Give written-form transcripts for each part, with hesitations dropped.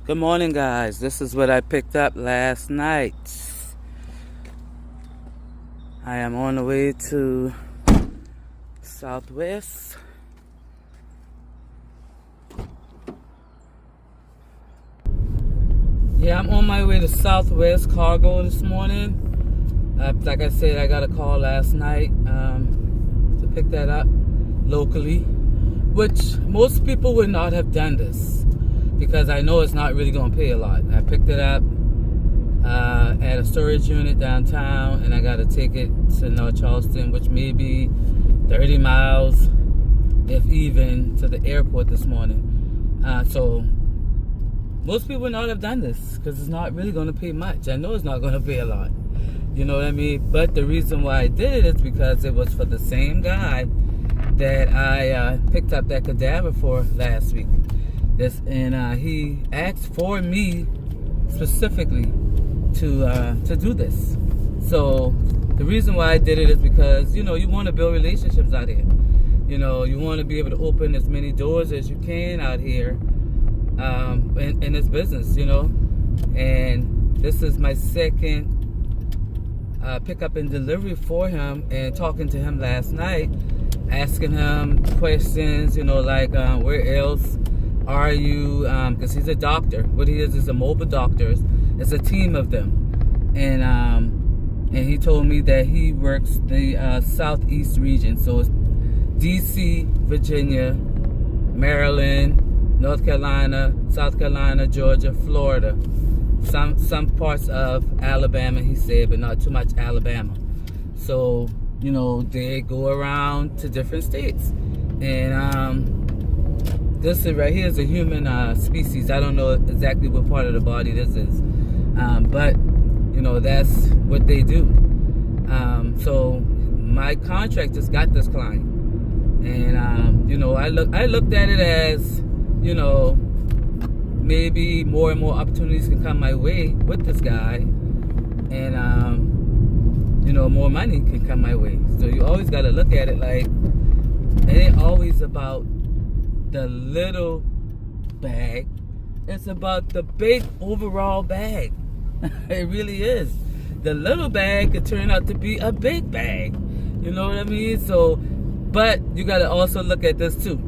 Good morning, guys. This is what I picked up last night. I am on the way to Southwest. Yeah, I'm on my way to Southwest Cargo this morning. Like I said, I got a call last night to pick that up locally, which most people would not have done this because I know it's not really going to pay a lot. I picked it up at a storage unit downtown, and I got to take it to North Charleston, which may be 30 miles, if even, to the airport this morning. So most people would not have done this because it's not really going to pay much. I know it's not going to pay a lot. You know what I mean? But the reason why I did it is because it was for the same guy that I picked up that cadaver for last week. And he asked for me specifically to do this. So the reason why I did it is because, you want to build relationships out here. You want to be able to open as many doors as you can out here in this business, And this is my second pickup and delivery for him, and talking to him last night, asking him questions, like where else are you? Because he's a doctor. What he is a mobile doctor. It's a team of them, and he told me that he works the southeast region, so it's D.C., Virginia, Maryland, North Carolina, South Carolina, Georgia, Florida, some parts of Alabama, he said, but not too much Alabama. So they go around to different states, and this is right here is a human species. I don't know exactly what part of the body this is, but that's what they do. So my contractors got this client, and I looked at it as maybe more and more opportunities can come my way with this guy, and more money can come my way. So you always got to look at it like it ain't always about the little bag. It's about the big overall bag. It really is. The little bag could turn out to be a big bag. You know what I mean? So, but you got to also look at this too.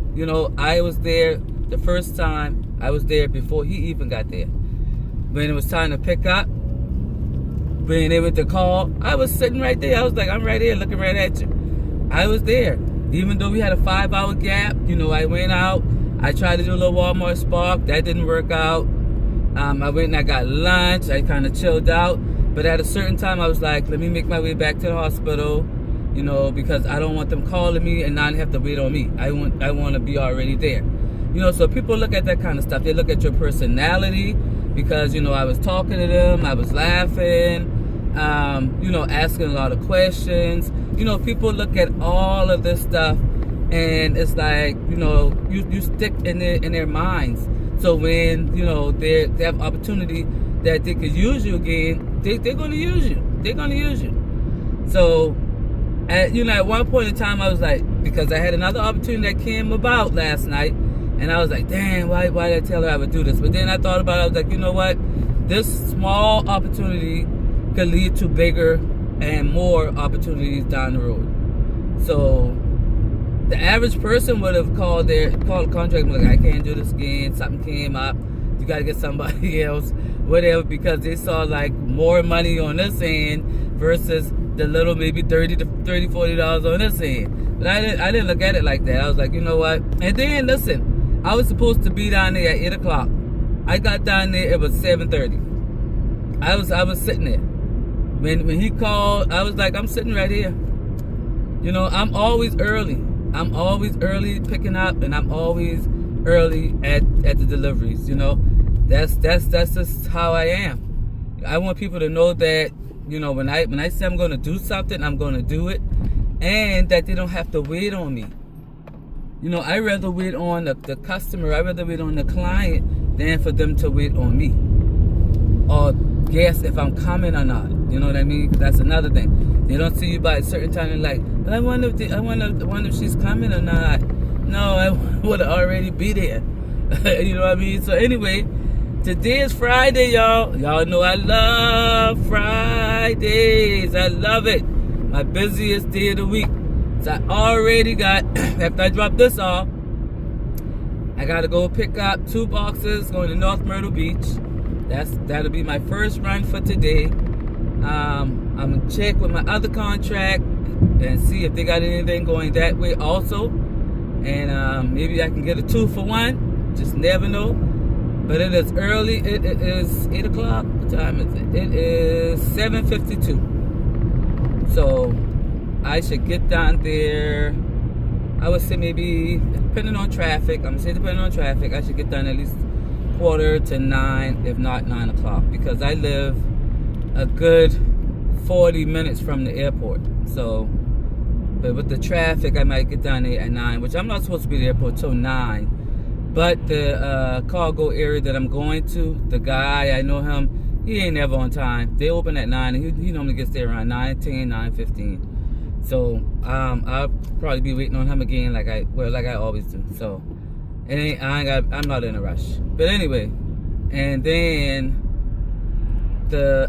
I was there the first time. I was there before he even got there. When it was time to pick up, when they went to call, I was sitting right there. I was like, I'm right here looking right at you. I was there. Even though we had a 5-hour gap, I went out. I tried to do a little Walmart Spark. That didn't work out. I went and I got lunch. I kind of chilled out. But at a certain time, I was like, let me make my way back to the hospital, because I don't want them calling me and not have to wait on me. I want to be already there. So people look at that kind of stuff. They look at your personality because, I was talking to them. I was laughing, asking a lot of questions. People look at all of this stuff, and it's like, you stick in their minds. So when, they have opportunity that they could use you again, they're going to use you. They're going to use you. So, at one point in time, I was like, because I had another opportunity that came about last night, and I was like, damn, why did I tell her I would do this? But then I thought about it. I was like, you know what? This small opportunity could lead to bigger and more opportunities down the road. So the average person would have called a contract and be like, I can't do this again. Something came up. You got to get somebody else, whatever, because they saw like more money on this end versus the little maybe $40 on this end. But I didn't look at it like that. I was like, you know what? And then listen, I was supposed to be down there at 8 o'clock. I got down there, it was 7:30. I was sitting there. When he called, I was like, I'm sitting right here. I'm always early. I'm always early picking up, and I'm always early at the deliveries. That's just how I am. I want people to know that, when I say I'm going to do something, I'm going to do it, and that they don't have to wait on me. I rather wait on the customer. I rather wait on the client than for them to wait on me, or guess if I'm coming or not. You know what I mean? That's another thing. They don't see you by a certain time and like, well, I wonder if she's coming or not. No, I would already be there. You know what I mean? So anyway, Today is Friday, y'all. Y'all know I love Fridays. I love it. My busiest day of the week. So I already got, after I drop this off, I gotta go pick up 2 boxes going to North Myrtle Beach. That'll be my first run for today. I'm gonna check with my other contract and see if they got anything going that way also. And maybe I can get a 2-for-1. Just never know. But it is early. It is 8 o'clock. What time is it? It is 7:52. So I should get down there. I would say maybe, depending on traffic, I should get done at least 8:45, if not 9 o'clock. Because I live a good 40 minutes from the airport. So, but with the traffic, I might get down there at 9, which I'm not supposed to be at the airport till 9. But the cargo area that I'm going to, the guy, I know him, he ain't never on time. They open at 9, and he normally gets there around 9:10, 9:15. So I'll probably be waiting on him again, like I always do. So I'm not in a rush. But anyway, and then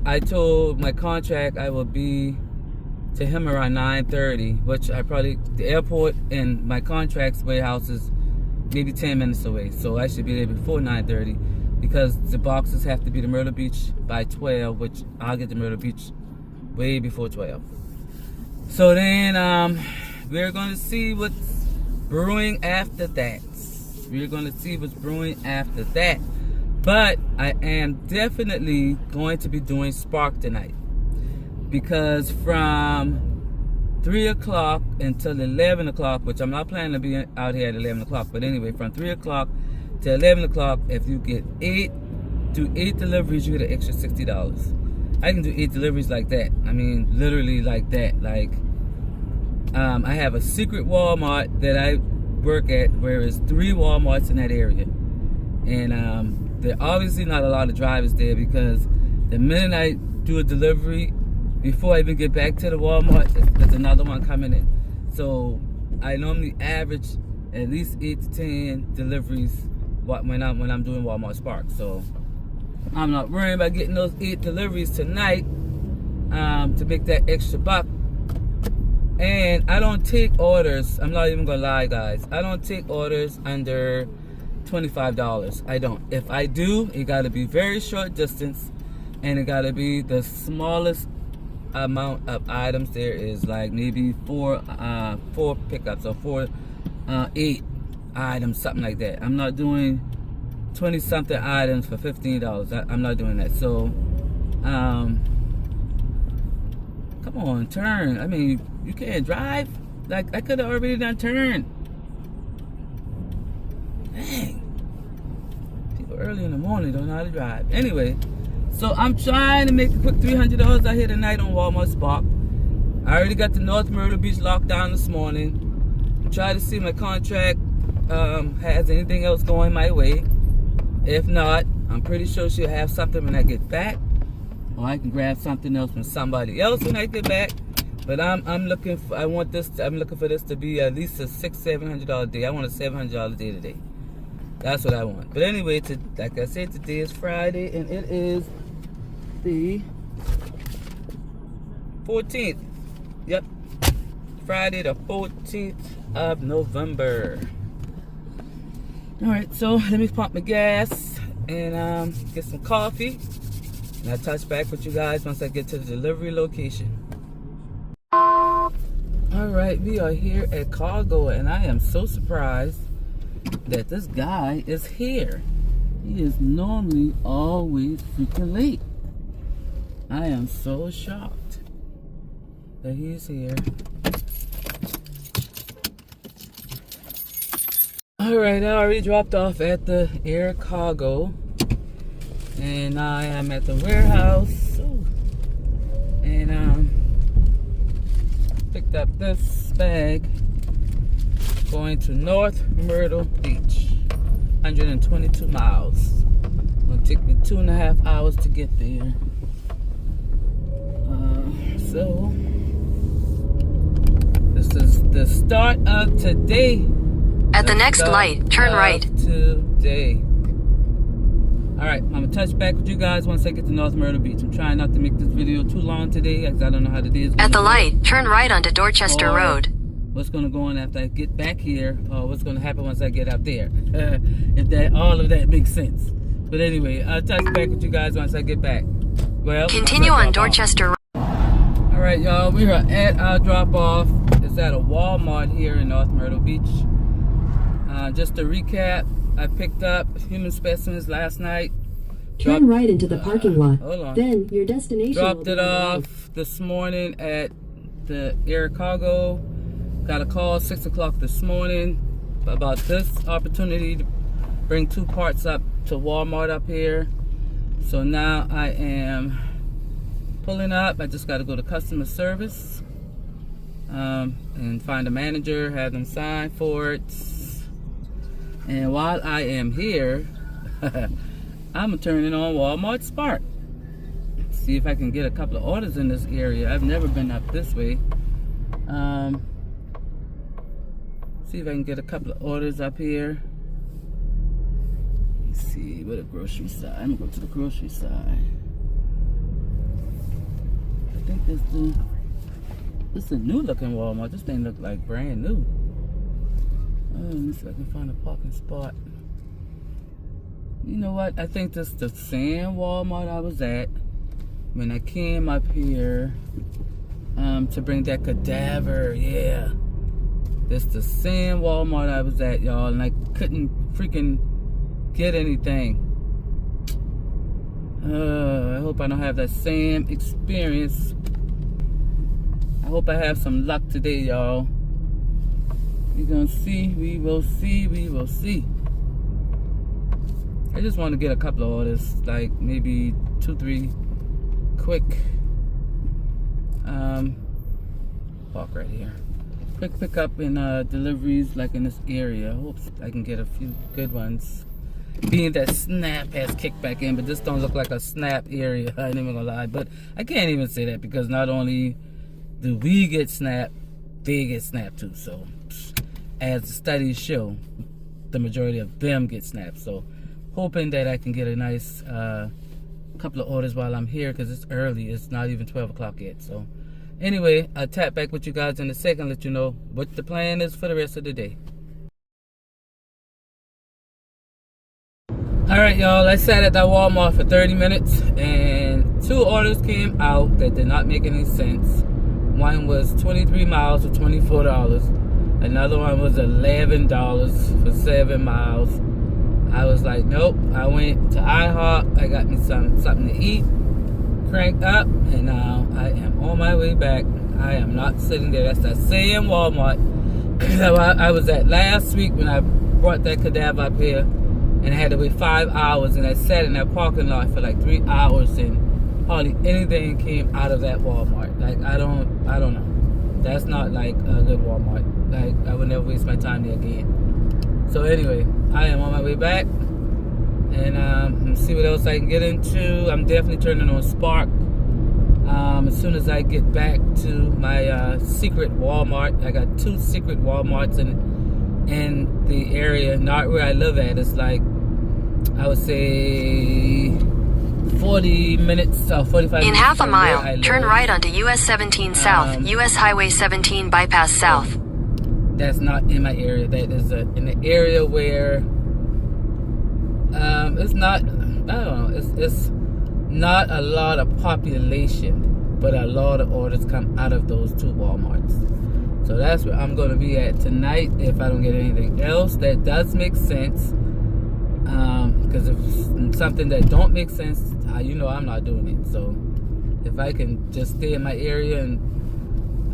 I told my contract I will be to him around 9:30, which the airport and my contract's warehouse is maybe 10 minutes away. So I should be there before 9:30 because the boxes have to be to Myrtle Beach by 12, which I'll get to Myrtle Beach way before 12. So then we're going to see what's brewing after that. But I am definitely going to be doing Spark tonight. Because from 3 o'clock until 11 o'clock, which I'm not planning to be out here at 11 o'clock, but anyway, from 3 o'clock to 11 o'clock, if you get 8 deliveries, you get an extra $60. I can do 8 deliveries like that. I mean, literally like that. Like, I have a secret Walmart that I work at where there's 3 Walmarts in that area. And there are obviously not a lot of drivers there because the minute I do a delivery, before I even get back to the Walmart, there's another one coming in. So I normally average at least 8 to 10 deliveries when I'm doing Walmart Spark. So I'm not worrying about getting those 8 deliveries tonight to make that extra buck. And I don't take orders. I'm not even gonna lie, guys. I don't take orders under $25. I don't. If I do, it gotta be very short distance, and it gotta be the smallest amount of items there is, like maybe 4 pickups or 8 items, something like that. I'm not doing 20 something items for $15. I'm not doing that. So come on, turn. I mean, you can't drive. Like, I could have already done turn. Dang. People early in the morning don't know how to drive. Anyway, so I'm trying to make a quick $300 out here tonight on Walmart Spark. I already got the North Myrtle Beach locked down this morning. Try to see my contract has anything else going my way. If not, I'm pretty sure she'll have something when I get back. Or I can grab something else from somebody else when I get back. But I'm looking for this to be at least a $600-700 day. I want a $700 day today. That's what I want. But anyway, like I said, today is Friday and it is the 14th. Yep. Friday the 14th of November. Alright, so let me pump my gas and get some coffee. And I'll touch back with you guys once I get to the delivery location. Alright, we are here at Cargo and I am so surprised that this guy is here. He is normally always freaking late. I am so shocked that he's here. Alright, I already dropped off at the Air Cargo. And I am at the warehouse. Ooh. And picked up this bag going to North Myrtle Beach. 122 miles. It'll take me 2.5 hours to get there. So this is the start of today. At the next light, turn right. Today. Alright, I'm going to touch back with you guys once I get to North Myrtle Beach. I'm trying not to make this video too long today, because I don't know how the day is going. At the light, turn right onto Dorchester Road. What's going to go on after I get back here, or what's going to happen once I get out there. If that, all of that makes sense. But anyway, I'll touch back with you guys once I get back. Well, continue on Dorchester Road. Alright, y'all, we are at our drop-off. It's at a Walmart here in North Myrtle Beach. Just to recap, I picked up human specimens last night. Turn right into the parking lot. Hold on. Then your destination. Dropped it off this morning at the air cargo. Got a call 6 o'clock this morning about this opportunity to bring 2 parts up to Walmart up here. So now I am pulling up. I just got to go to customer service and find a manager, have them sign for it. And while I am here, I'm turning on Walmart Spark. See if I can get a couple of orders in this area. I've never been up this way. See if I can get a couple of orders up here. Let's see, what a grocery side. I'm gonna go to the grocery side. I think this is a new looking Walmart. This thing look like brand new. Let me see if I can find a parking spot. You know what? I think this is the same Walmart I was at when I came up here to bring that cadaver. Yeah. This is the same Walmart I was at, y'all, and I couldn't freaking get anything. I hope I don't have that same experience. I hope I have some luck today, y'all. We're gonna see, we will see, we will see. I just want to get a couple of orders, like maybe 2, 3 quick park right here. Quick pickup and deliveries like in this area. I hope I can get a few good ones. Being that Snap has kicked back in, but this don't look like a Snap area. I ain't even gonna lie, but I can't even say that because not only do we get Snap, they get Snap too. So as the studies show, the majority of them get Snap. So hoping that I can get a nice couple of orders while I'm here because it's early. It's not even 12 o'clock yet. So anyway, I'll tap back with you guys in a second, let you know what the plan is for the rest of the day. Alright, y'all, I sat at that Walmart for 30 minutes and 2 orders came out that did not make any sense. One was 23 miles for $24. Another one was $11 for 7 miles. I was like, nope. I went to IHOP. I got me something to eat, cranked up, and now I am on my way back. I am not sitting there. That's that same Walmart that I was at last week when I brought that cadaver up here, and I had to wait 5 hours, and I sat in that parking lot for like 3 hours, and hardly anything came out of that Walmart. Like I don't know. That's not like a good Walmart. Like I would never waste my time there again. So anyway, I am on my way back, and let's see what else I can get into. I'm definitely turning on Spark as soon as I get back to my secret Walmart. I got 2 secret Walmarts in the area, not where I live at. It's like, I would say 40 minutes or 45 minutes. In half a mile, turn right onto US 17 South, US Highway 17 Bypass South. That's not in my area. That is in the area where it's not, I don't know, it's not a lot of population, but a lot of orders come out of those 2 Walmarts. So that's where I'm going to be at tonight if I don't get anything else that does make sense. Because if it's something that don't make sense, you know I'm not doing it. So if I can just stay in my area and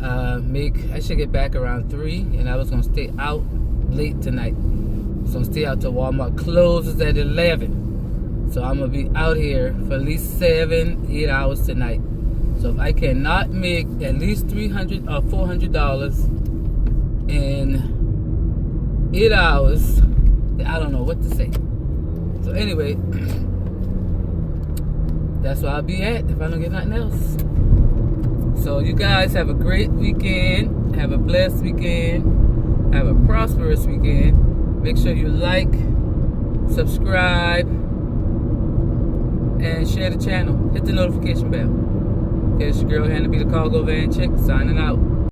I should get back around 3, and I was gonna stay out late tonight. So I'm stay out till Walmart closes at 11. So I'm gonna be out here for at least 7-8 hours tonight. So if I cannot make at least $300 or $400 in 8 hours, I don't know what to say. So anyway, that's where I'll be at if I don't get nothing else. So you guys have a great weekend. Have a blessed weekend. Have a prosperous weekend. Make sure you like, subscribe, and share the channel. Hit the notification bell. Okay, it's your girl Hannah B, the Cargo Van Chick, signing out.